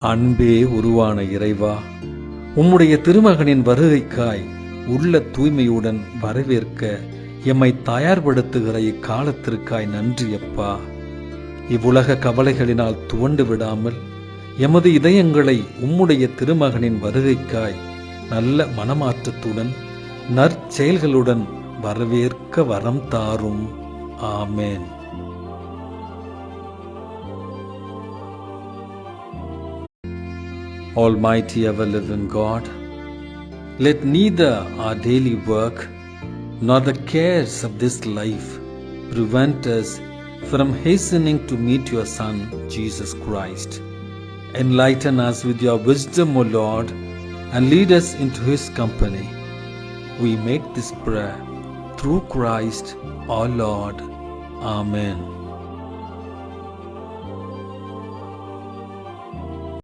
அன்பே உருவான இறைவா, உம்முடைய திருமகனின் வருகைக்காய் உள்ள தூய்மையுடன் வரவேற்க எம்மை தயார்படுத்துகிற இக்காலத்திற்காய் நன்றி அப்பா. இவ்வுலக கவலைகளினால் துவண்டு விடாமல் எமது இதயங்களை உம்முடைய திருமகனின் வருகைக்காய் நல்ல மனமாற்றத்துடன் நற்செயல்களுடன் வரவேற்க வரம் தாரும். ஆமேன். Almighty ever-living God, let neither our daily work nor the cares of this life prevent us from hastening to meet your Son, Jesus Christ. Enlighten us with your wisdom, O Lord, and lead us into his company. We make this prayer through Christ our Lord. Amen.